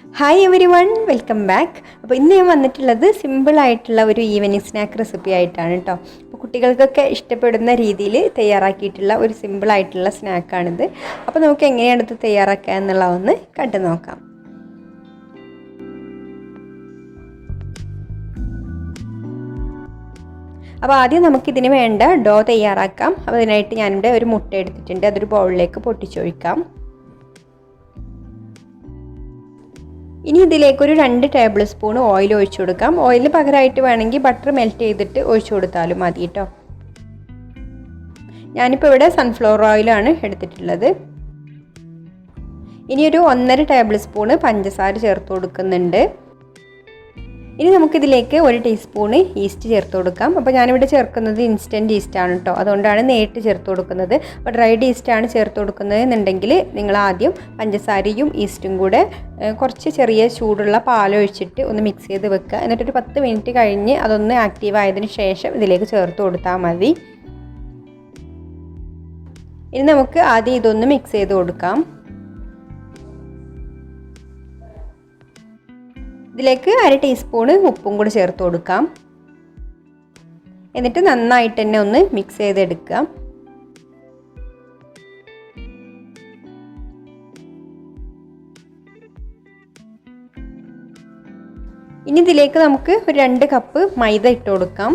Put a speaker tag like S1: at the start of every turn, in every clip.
S1: Hi every one, welcome back. അപ്പോൾ ഇന്ന് ഞാൻ വന്നിട്ടുള്ളത് സിമ്പിളായിട്ടുള്ള ഒരു ഈവനിങ് സ്നാക്ക് റെസിപ്പി ആയിട്ടാണ് കേട്ടോ. അപ്പോൾ കുട്ടികൾക്കൊക്കെ ഇഷ്ടപ്പെടുന്ന രീതിയിൽ തയ്യാറാക്കിയിട്ടുള്ള ഒരു സിമ്പിളായിട്ടുള്ള സ്നാക്കാണിത്. അപ്പോൾ നമുക്ക് എങ്ങനെയാണ് ഇത് തയ്യാറാക്കുക എന്നുള്ളതൊന്ന് കണ്ടു നോക്കാം. അപ്പോൾ ആദ്യം നമുക്കിതിന് വേണ്ട ഡോ തയ്യാറാക്കാം. അപ്പോൾ അതിനായിട്ട് ഞാനിവിടെ ഒരു മുട്ട എടുത്തിട്ടുണ്ട്. അതൊരു ബൗളിലേക്ക് പൊട്ടിച്ചൊഴിക്കാം. ഇനി ഇതിലേക്കൊരു 2 ടേബിൾ സ്പൂൺ ഓയിൽ ഒഴിച്ചു കൊടുക്കാം. ഓയിലിന് പകരമായിട്ട് വേണമെങ്കിൽ ബട്ടർ മെൽറ്റ് ചെയ്തിട്ട് ഒഴിച്ചു കൊടുത്താലും മതി കേട്ടോ. ഞാനിപ്പോൾ ഇവിടെ സൺഫ്ലവർ ഓയിലാണ് എടുത്തിട്ടുള്ളത്. ഇനി ഒരു 1.5 ടേബിൾ സ്പൂൺ പഞ്ചസാര ചേർത്ത് കൊടുക്കുന്നുണ്ട്. ഇനി നമുക്കിതിലേക്ക് 1 ടീസ്പൂൺ ഈസ്റ്റ് ചേർത്ത് കൊടുക്കാം. അപ്പോൾ ഞാനിവിടെ ചേർക്കുന്നത് ഇൻസ്റ്റൻറ്റ് ഈസ്റ്റാണ് കേട്ടോ. അതുകൊണ്ടാണ് നേരിട്ട് ചേർത്ത് കൊടുക്കുന്നത്. അപ്പോൾ ഡ്രൈഡ് ഈസ്റ്റാണ് ചേർത്ത് കൊടുക്കുന്നത് എന്നുണ്ടെങ്കിൽ നിങ്ങൾ ആദ്യം പഞ്ചസാരയും ഈസ്റ്റും കൂടെ കുറച്ച് ചെറിയ ചൂടുള്ള പാലൊഴിച്ചിട്ട് ഒന്ന് മിക്സ് ചെയ്ത് വെക്കുക. എന്നിട്ടൊരു 10 മിനിറ്റ് കഴിഞ്ഞ് അതൊന്ന് ആക്റ്റീവ് ആയതിനു ശേഷം ഇതിലേക്ക് ചേർത്ത് കൊടുത്താൽ മതി. ഇനി നമുക്ക് ആദ്യം ഇതൊന്ന് മിക്സ് ചെയ്ത് കൊടുക്കാം. ഇതിലേക്ക് 1 ടീസ്പൂണ് ഉപ്പും കൂടി ചേർത്ത് കൊടുക്കാം. എന്നിട്ട് നന്നായിട്ട് തന്നെ ഒന്ന് മിക്സ് ചെയ്തെടുക്കുക. ഇനി ഇതിലേക്ക് നമുക്ക് ഒരു 2 കപ്പ് മൈദ ഇട്ട് കൊടുക്കാം.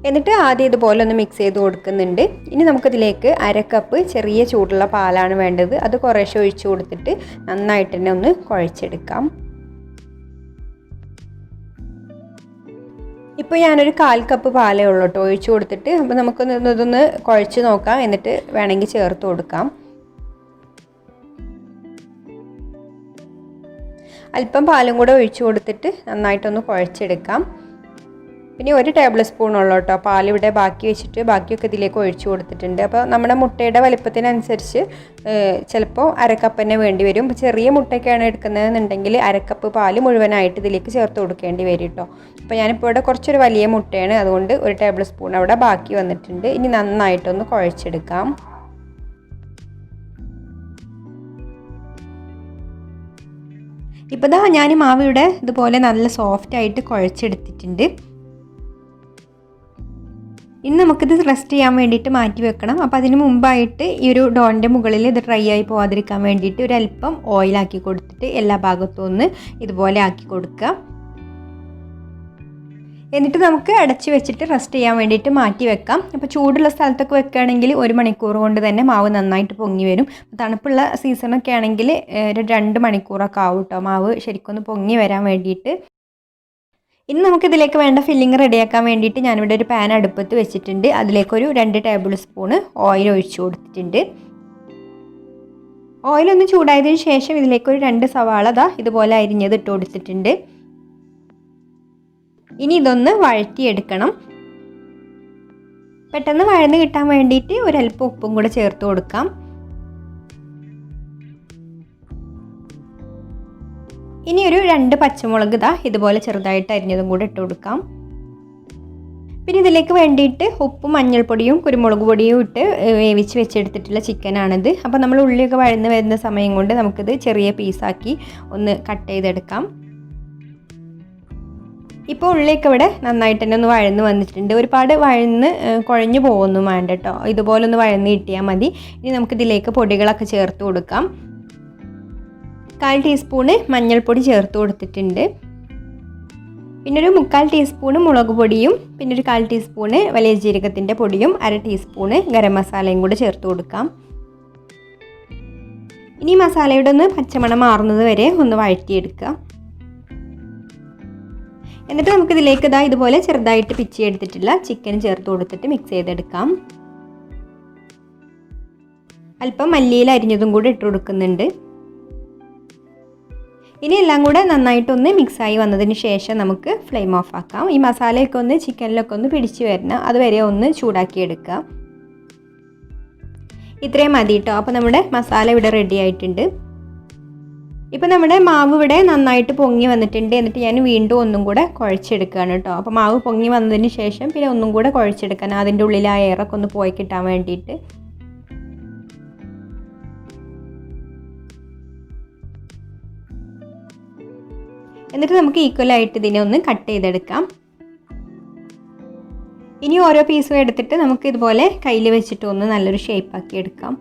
S1: എന്നിട്ട് ആദ്യം ഇതുപോലെ ഒന്ന് മിക്സ് ചെയ്ത് കൊടുക്കുന്നുണ്ട്. ഇനി നമുക്കിതിലേക്ക് 1/2 കപ്പ് ചെറിയ ചൂടുള്ള പാലാണ് വേണ്ടത്. അത് കുറേശ്ശെ ഒഴിച്ചു കൊടുത്തിട്ട് നന്നായിട്ട് തന്നെ ഒന്ന് കുഴച്ചെടുക്കാം. ഇപ്പോൾ ഞാനൊരു 1/4 കപ്പ് പാലേ ഉള്ളൂ കേട്ടോ ഒഴിച്ചു കൊടുത്തിട്ട്. അപ്പോൾ നമുക്കൊന്ന് കുഴച്ച് നോക്കാം. എന്നിട്ട് വേണമെങ്കിൽ ചേർത്ത് കൊടുക്കാം. അല്പം പാലും കൂടെ ഒഴിച്ചു കൊടുത്തിട്ട് നന്നായിട്ടൊന്ന് കുഴച്ചെടുക്കാം. പിന്നെ 1 ടേബിൾ സ്പൂൺ ഉള്ളൂ കേട്ടോ പാലിവിടെ ബാക്കി വെച്ചിട്ട് ബാക്കിയൊക്കെ ഇതിലേക്ക് ഒഴിച്ചു കൊടുത്തിട്ടുണ്ട്. അപ്പോൾ നമ്മുടെ മുട്ടയുടെ വലിപ്പത്തിനനുസരിച്ച് ചിലപ്പോൾ 1/2 കപ്പ് തന്നെ വേണ്ടി വരും. ചെറിയ മുട്ടയൊക്കെയാണ് എടുക്കുന്നതെന്നുണ്ടെങ്കിൽ 1/2 കപ്പ് പാല് മുഴുവനായിട്ട് ഇതിലേക്ക് ചേർത്ത് കൊടുക്കേണ്ടി വരും കേട്ടോ. അപ്പോൾ ഞാനിപ്പോൾ ഇവിടെ കുറച്ചൊരു വലിയ മുട്ടയാണ്, അതുകൊണ്ട് 1 ടേബിൾ സ്പൂൺ അവിടെ ബാക്കി വന്നിട്ടുണ്ട്. ഇനി നന്നായിട്ടൊന്ന് കുഴച്ചെടുക്കാം. ഇപ്പോൾ ദാ ഞാൻ മാവ് ഇവിടെ ഇതുപോലെ നല്ല സോഫ്റ്റായിട്ട് കുഴച്ചെടുത്തിട്ടുണ്ട്. ഇനി നമുക്കിത് റെസ്റ്റ് ചെയ്യാൻ വേണ്ടിയിട്ട് മാറ്റി വെക്കണം. അപ്പോൾ അതിന് മുമ്പായിട്ട് ഈ ഒരു ഡോൻ്റെ മുകളിൽ ഇത് ഡ്രൈ ആയി പോകാതിരിക്കാൻ വേണ്ടിയിട്ട് ഒരല്പം ഓയിലാക്കി കൊടുത്തിട്ട് എല്ലാ ഭാഗത്തും ഒന്ന് ഇതുപോലെ ആക്കി കൊടുക്കുക. എന്നിട്ട് നമുക്ക് അടച്ച് വെച്ചിട്ട് റെസ്റ്റ് ചെയ്യാൻ വേണ്ടിയിട്ട് മാറ്റി വെക്കാം. അപ്പോൾ ചൂടുള്ള സ്ഥലത്തൊക്കെ വെക്കുകയാണെങ്കിൽ 1 മണിക്കൂർ കൊണ്ട് തന്നെ മാവ് നന്നായിട്ട് പൊങ്ങി വരും. തണുപ്പുള്ള സീസണൊക്കെ ആണെങ്കിൽ 2 മണിക്കൂറൊക്കെ ആവും കേട്ടോ മാവ് ശരിക്കൊന്ന് പൊങ്ങി വരാൻ വേണ്ടിയിട്ട്. ഇനി നമുക്കിതിലേക്ക് വേണ്ട ഫില്ലിങ് റെഡിയാക്കാൻ വേണ്ടിയിട്ട് ഞാനിവിടെ ഒരു പാൻ അടുപ്പത്ത് വെച്ചിട്ടുണ്ട്. അതിലേക്കൊരു 2 ടേബിൾ സ്പൂണ് ഓയിൽ ഒഴിച്ചു കൊടുത്തിട്ടുണ്ട്. ഓയിലൊന്ന് ചൂടായതിനു ശേഷം ഇതിലേക്കൊരു 2 സവാള ഇതുപോലെ അരിഞ്ഞത് ഇട്ട് കൊടുത്തിട്ടുണ്ട്. ഇനി ഇതൊന്ന് വഴറ്റിയെടുക്കണം. പെട്ടെന്ന് വഴന്ന് കിട്ടാൻ വേണ്ടിയിട്ട് ഒരല്പം ഉപ്പും കൂടെ ചേർത്ത് കൊടുക്കാം. ഇനി ഒരു 2 പച്ചമുളക് ഇതുപോലെ ചെറുതായിട്ട് അരിഞ്ഞതും കൂടെ ഇട്ട് കൊടുക്കാം. പിന്നെ ഇതിലേക്ക് വേണ്ടിയിട്ട് ഉപ്പും മഞ്ഞൾപ്പൊടിയും കുരുമുളക് പൊടിയും ഇട്ട് വേവിച്ച് വെച്ചെടുത്തിട്ടുള്ള ചിക്കനാണിത്. അപ്പോൾ നമ്മൾ ഉള്ളിയൊക്കെ വഴന്ന് വരുന്ന സമയം കൊണ്ട് നമുക്കിത് ചെറിയ പീസാക്കി ഒന്ന് കട്ട് ചെയ്തെടുക്കാം. ഇപ്പോൾ ഉള്ളിയൊക്കെ ഇവിടെ നന്നായിട്ട് തന്നെ ഒന്ന് വഴന്ന് വന്നിട്ടുണ്ട്. ഒരുപാട് വഴന്ന് കുഴഞ്ഞു പോകുന്നു വേണ്ട കേട്ടോ. ഇതുപോലെ ഒന്ന് വഴന്ന് കിട്ടിയാൽ മതി. ഇനി നമുക്കിതിലേക്ക് പൊടികളൊക്കെ ചേർത്ത് കൊടുക്കാം. 1/4 ടീസ്പൂണ് മഞ്ഞൾപ്പൊടി ചേർത്ത് കൊടുത്തിട്ടുണ്ട്. പിന്നെ ഒരു 3/4 ടീസ്പൂണ് മുളക് പൊടിയും പിന്നെ ഒരു 1/4 ടീസ്പൂണ് വലിയ ജീരകത്തിൻ്റെ പൊടിയും 1/2 ടീസ്പൂണ് ഗരം മസാലയും കൂടെ ചേർത്ത് കൊടുക്കാം. ഇനി മസാലയുടെ ഒന്ന് പച്ചമണം മാറുന്നത് വരെ ഒന്ന് വഴറ്റിയെടുക്കുക. എന്നിട്ട് നമുക്കിതിലേക്ക് ഇതുപോലെ ചെറുതായിട്ട് പിച്ചിയെടുത്തിട്ടുള്ള ചിക്കൻ ചേർത്ത് കൊടുത്തിട്ട് മിക്സ് ചെയ്തെടുക്കാം. അല്പം മല്ലിയില അരിഞ്ഞതും കൂടെ ഇട്ട് കൊടുക്കുന്നുണ്ട്. ഇനി എല്ലാം കൂടെ നന്നായിട്ടൊന്ന് മിക്സായി വന്നതിന് ശേഷം നമുക്ക് ഫ്ലെയിം ഓഫ് ആക്കാം. ഈ മസാലയൊക്കെ ഒന്ന് ചിക്കനിലൊക്കെ ഒന്ന് പിടിച്ച് വരണം, അതുവരെ ഒന്ന് ചൂടാക്കിയെടുക്കുക. ഇത്രയും മതി കേട്ടോ. അപ്പോൾ നമ്മുടെ മസാല ഇവിടെ റെഡി ആയിട്ടുണ്ട്. ഇപ്പോൾ നമ്മുടെ മാവ് ഇവിടെ നന്നായിട്ട് പൊങ്ങി വന്നിട്ടുണ്ട്. എന്നിട്ട് ഞാൻ വീണ്ടും ഒന്നും കൂടെ കുഴച്ചെടുക്കുകയാണ് കേട്ടോ. അപ്പോൾ മാവ് പൊങ്ങി വന്നതിന് ശേഷം പിന്നെ ഒന്നും കൂടെ കുഴച്ചെടുക്കാൻ, അതിൻ്റെ ഉള്ളിൽ ആ എയറൊക്കെ ഒന്ന് പോയി കിട്ടാൻ വേണ്ടിയിട്ട്. എന്നിട്ട് നമുക്ക് ഈക്വലായിട്ട് ഇതിനെ ഒന്ന് കട്ട് ചെയ്തെടുക്കാം. ഇനി ഓരോ പീസും എടുത്തിട്ട് നമുക്ക് ഇതുപോലെ കയ്യിൽ വെച്ചിട്ട് ഒന്ന് നല്ലൊരു ഷേപ്പാക്കി എടുക്കാം.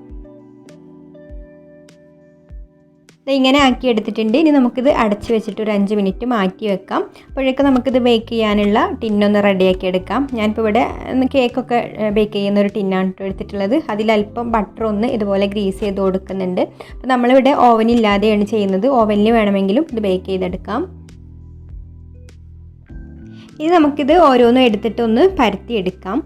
S1: ഇങ്ങനെ ആക്കി എടുത്തിട്ടുണ്ട്. ഇനി നമുക്കിത് അടച്ച് വെച്ചിട്ട് ഒരു 5 മിനിറ്റ് മാറ്റി വെക്കാം. അപ്പോഴേക്കും നമുക്കിത് ബേക്ക് ചെയ്യാനുള്ള ടിന്നൊന്ന് റെഡിയാക്കി എടുക്കാം. ഞാനിപ്പോൾ ഇവിടെ കേക്കൊക്കെ ബേക്ക് ചെയ്യുന്ന ഒരു ടിന്നാണ് എടുത്തിട്ടുള്ളത്. അതിലല്പം ബട്ടർ ഒന്ന് ഇതുപോലെ ഗ്രീസ് ചെയ്ത് കൊടുക്കുന്നുണ്ട്. അപ്പോൾ നമ്മളിവിടെ ഓവനില്ലാതെയാണ് ചെയ്യുന്നത്. ഓവനിൽ വേണമെങ്കിലും ഇത് ബേക്ക് ചെയ്തെടുക്കാം. ഇനി നമുക്കിത് ഓരോന്നും എടുത്തിട്ട് ഒന്ന് പരത്തിയെടുക്കാം.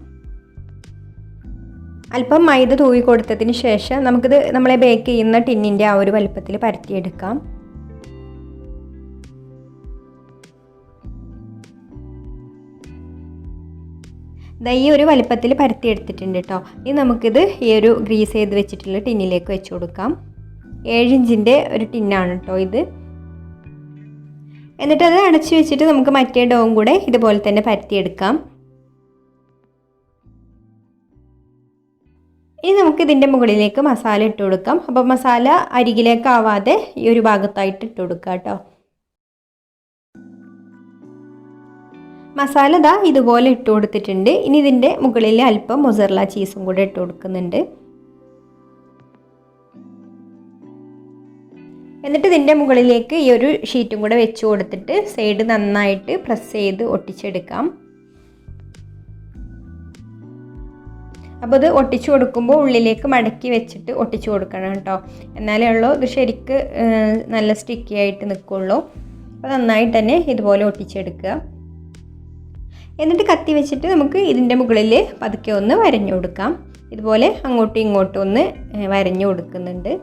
S1: അല്പം മൈദ തൂവി കൊടുത്തതിന് ശേഷം നമുക്കിത് നമ്മളെ ബേക്ക് ചെയ്യുന്ന ടിന്നിൻ്റെ ആ ഒരു വലുപ്പത്തിൽ പരത്തിയെടുക്കാം. ഈ ഒരു വലുപ്പത്തിൽ പരത്തിയെടുത്തിട്ടുണ്ട് കേട്ടോ. ഇനി നമുക്കിത് ഈ ഒരു ഗ്രീസ് ചെയ്ത് വെച്ചിട്ടുള്ള ടിന്നിലേക്ക് വെച്ച് കൊടുക്കാം. 7 ഇഞ്ചിൻ്റെ ഒരു ടിന്നാണ് കേട്ടോ ഇത്. എന്നിട്ടത് അടച്ചു വെച്ചിട്ട് നമുക്ക് മറ്റേ ഡോവും കൂടെ ഇതുപോലെ തന്നെ പരത്തിയെടുക്കാം. ഇനി നമുക്ക് ഇതിൻ്റെ മുകളിലേക്ക് മസാല ഇട്ട് കൊടുക്കാം. അപ്പോൾ മസാല അരികിലേക്കാവാതെ ഈ ഒരു ഭാഗത്തായിട്ട് ഇട്ട് കൊടുക്കുക കേട്ടോ. മസാല ദാ ഇതുപോലെ ഇട്ട് കൊടുത്തിട്ടുണ്ട്. ഇനി ഇതിൻ്റെ മുകളിൽ അല്പം മൊസറല്ല ചീസും കൂടെ ഇട്ട് കൊടുക്കുന്നുണ്ട്. എന്നിട്ട് ഇതിൻ്റെ മുകളിലേക്ക് ഈ ഒരു ഷീറ്റും കൂടെ വെച്ച് കൊടുത്തിട്ട് സൈഡ് നന്നായിട്ട് പ്രസ് ചെയ്ത് ഒട്ടിച്ചെടുക്കാം. അപ്പോൾ ഇത് ഒട്ടിച്ചു കൊടുക്കുമ്പോൾ ഉള്ളിലേക്ക് മടക്കി വെച്ചിട്ട് ഒട്ടിച്ചു കൊടുക്കണം കേട്ടോ. എന്നാലേ ഉള്ളൂ ഇത് ശരിക്ക് നല്ല സ്റ്റിക്കി ആയിട്ട് നിൽക്കുള്ളൂ. അപ്പോൾ നന്നായിട്ട് തന്നെ ഇതുപോലെ ഒട്ടിച്ചെടുക്കുക. എന്നിട്ട് കത്തി വെച്ചിട്ട് നമുക്ക് ഇതിൻ്റെ മുകളിൽ പതുക്കെ ഒന്ന് വരഞ്ഞു കൊടുക്കാം. ഇതുപോലെ അങ്ങോട്ടും ഇങ്ങോട്ടും ഒന്ന് വരഞ്ഞു കൊടുക്കുന്നുണ്ട്.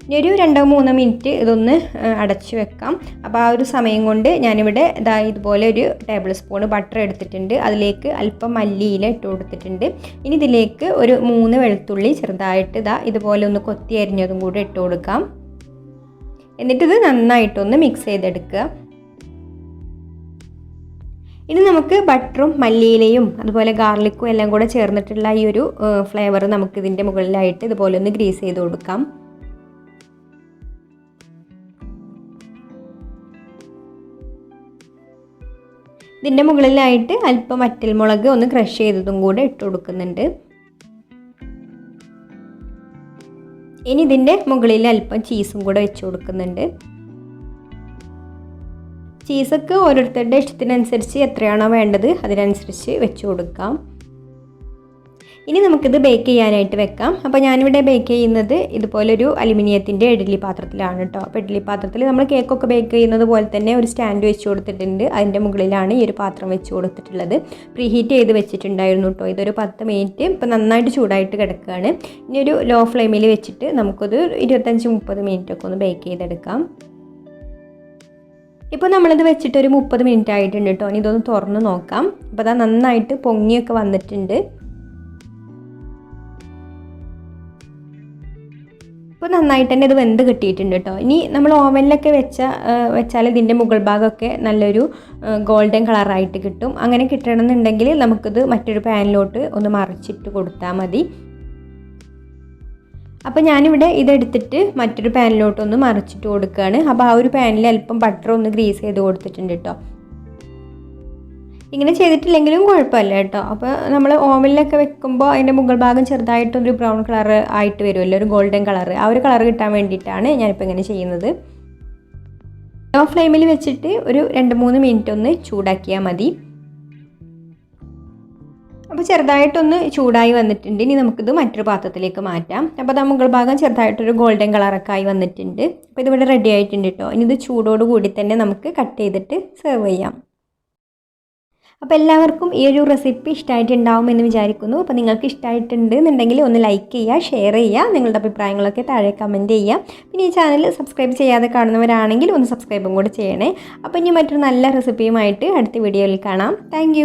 S1: ഇനി ഒരു 2-3 മിനിറ്റ് ഇതൊന്ന് അടച്ചു വെക്കാം. അപ്പോൾ ആ ഒരു സമയം കൊണ്ട് ഞാനിവിടെ ഇതുപോലെ ഒരു ടേബിൾ സ്പൂൺ ബട്ടർ എടുത്തിട്ടുണ്ട്. അതിലേക്ക് അല്പം മല്ലിയില ഇട്ട് കൊടുത്തിട്ടുണ്ട്. ഇനി ഇതിലേക്ക് ഒരു 3 വെളുത്തുള്ളി ചെറുതായിട്ട് ഇതുപോലെ ഒന്ന് കൊത്തി അരിഞ്ഞതും കൂടെ ഇട്ട് കൊടുക്കാം. എന്നിട്ടിത് നന്നായിട്ടൊന്ന് മിക്സ് ചെയ്തെടുക്കുക. ഇനി നമുക്ക് ബട്ടറും മല്ലിയിലയും അതുപോലെ ഗാർലിക്കും എല്ലാം കൂടെ ചേർന്നിട്ടുള്ള ഈ ഒരു ഫ്ലേവർ നമുക്ക് ഇതിൻ്റെ മുകളിലായിട്ട് ഇതുപോലെ ഒന്ന് ഗ്രീസ് ചെയ്ത് കൊടുക്കാം. ഇതിൻ്റെ മുകളിലായിട്ട് അല്പം വറ്റൽമുളക് ഒന്ന് ക്രഷ് ചെയ്തതും കൂടെ ഇട്ട് കൊടുക്കുന്നുണ്ട്. ഇനി ഇതിൻ്റെ മുകളിൽ അല്പം ചീസും കൂടെ വെച്ച് കൊടുക്കുന്നുണ്ട്. ചീസൊക്കെ ഓരോരുത്തരുടെ ഇഷ്ടത്തിനനുസരിച്ച് എത്രയാണോ വേണ്ടത് അതിനനുസരിച്ച് വെച്ച് കൊടുക്കാം. ഇനി നമുക്കിത് ബേക്ക് ചെയ്യാനായിട്ട് വെക്കാം. അപ്പോൾ ഞാനിവിടെ ബേക്ക് ചെയ്യുന്നത് ഇതുപോലൊരു അലുമിനിയത്തിൻ്റെ ഇഡ്ഡലി പാത്രത്തിലാണ് കേട്ടോ. അപ്പോൾ ഇഡ്ഡലി പാത്രത്തിൽ നമ്മൾ കേക്കൊക്കെ ബേക്ക് ചെയ്യുന്നത് പോലെ തന്നെ ഒരു സ്റ്റാൻഡ് വെച്ച് കൊടുത്തിട്ടുണ്ട്. അതിൻ്റെ മുകളിലാണ് ഈ ഒരു പാത്രം വെച്ച് കൊടുത്തിട്ടുള്ളത്. പ്രീ ഹീറ്റ് ചെയ്ത് വെച്ചിട്ടുണ്ടായിരുന്നു കേട്ടോ. ഇതൊരു 10 മിനിറ്റ് ഇപ്പോൾ നന്നായിട്ട് ചൂടായിട്ട് കിടക്കുകയാണ്. ഇനി ഒരു ലോ ഫ്ലെയിമിൽ വെച്ചിട്ട് നമുക്കൊരു 25-30 മിനിറ്റൊക്കെ ഒന്ന് ബേക്ക് ചെയ്തെടുക്കാം. ഇപ്പോൾ നമ്മളിത് വെച്ചിട്ട് ഒരു 30 മിനിറ്റ് ആയിട്ടുണ്ട് കേട്ടോ. ഇനി ഇതൊന്ന് തുറന്ന് നോക്കാം. അപ്പോൾ അത് നന്നായിട്ട് പൊങ്ങിയൊക്കെ വന്നിട്ടുണ്ട്. ഇപ്പോൾ നന്നായിട്ട് തന്നെ ഇത് വെന്ത് കിട്ടിയിട്ടുണ്ട് കേട്ടോ. ഇനി നമ്മൾ ഓവനിലൊക്കെ വെച്ചാൽ ഇതിൻ്റെ മുകൾ ഭാഗമൊക്കെ നല്ലൊരു ഗോൾഡൻ കളറായിട്ട് കിട്ടും. അങ്ങനെ കിട്ടണമെന്നുണ്ടെങ്കിൽ നമുക്കിത് മറ്റൊരു പാനിലോട്ട് ഒന്ന് മറിച്ചിട്ട് കൊടുത്താൽ മതി. അപ്പോൾ ഞാനിവിടെ ഇതെടുത്തിട്ട് മറ്റൊരു പാനിലോട്ടൊന്ന് മറിച്ചിട്ട് കൊടുക്കുകയാണ്. അപ്പോൾ ആ ഒരു പാനിൽ അല്പം ബട്ടർ ഒന്ന് ഗ്രീസ് ചെയ്ത് കൊടുത്തിട്ടുണ്ട് കേട്ടോ. ഇങ്ങനെ ചെയ്തിട്ടില്ലെങ്കിലും കുഴപ്പമില്ല കേട്ടോ. അപ്പോൾ നമ്മൾ ഓവനിലൊക്കെ വെക്കുമ്പോൾ അതിൻ്റെ മുകൾ ഭാഗം ചെറുതായിട്ടൊരു ബ്രൗൺ കളർ ആയിട്ട് വരുമല്ലോ, ഒരു ഗോൾഡൻ കളർ. ആ ഒരു കളർ കിട്ടാൻ വേണ്ടിയിട്ടാണ് ഞാനിപ്പോൾ ഇങ്ങനെ ചെയ്യുന്നത്. ലോ ഫ്ലെയിമിൽ വെച്ചിട്ട് ഒരു 2-3 മിനിറ്റ് ഒന്ന് ചൂടാക്കിയാൽ മതി. അപ്പോൾ ചെറുതായിട്ടൊന്ന് ചൂടായി വന്നിട്ടുണ്ട്. ഇനി നമുക്കിത് മറ്റൊരു പാത്രത്തിലേക്ക് മാറ്റാം. അപ്പോൾ അത് മുകൾ ഭാഗം ചെറുതായിട്ടൊരു ഗോൾഡൻ കളറൊക്കെ ആയി വന്നിട്ടുണ്ട്. അപ്പോൾ ഇതിവിടെ റെഡി ആയിട്ടുണ്ട് കേട്ടോ. ഇനി ഇത് ചൂടോട് കൂടി തന്നെ നമുക്ക് കട്ട് ചെയ്തിട്ട് സെർവ് ചെയ്യാം. അപ്പോൾ എല്ലാവർക്കും ഈ ഒരു റെസിപ്പി ഇഷ്ടമായിട്ടുണ്ടാവുമെന്ന് വിചാരിക്കുന്നു. അപ്പോൾ നിങ്ങൾക്ക് ഇഷ്ടമായിട്ടുണ്ട് എന്നുണ്ടെങ്കിൽ ഒന്ന് ലൈക്ക് ചെയ്യുക, ഷെയർ ചെയ്യുക, നിങ്ങളുടെ അഭിപ്രായങ്ങളൊക്കെ താഴെ കമൻറ്റ് ചെയ്യുക. പിന്നെ ഈ ചാനൽ സബ്സ്ക്രൈബ് ചെയ്യാതെ കാണുന്നവരാണെങ്കിൽ ഒന്ന് സബ്സ്ക്രൈബും കൂടെ ചെയ്യണേ. അപ്പോൾ ഇനി മറ്റൊരു നല്ല റെസിപ്പിയുമായിട്ട് അടുത്ത വീഡിയോയിൽ കാണാം. താങ്ക്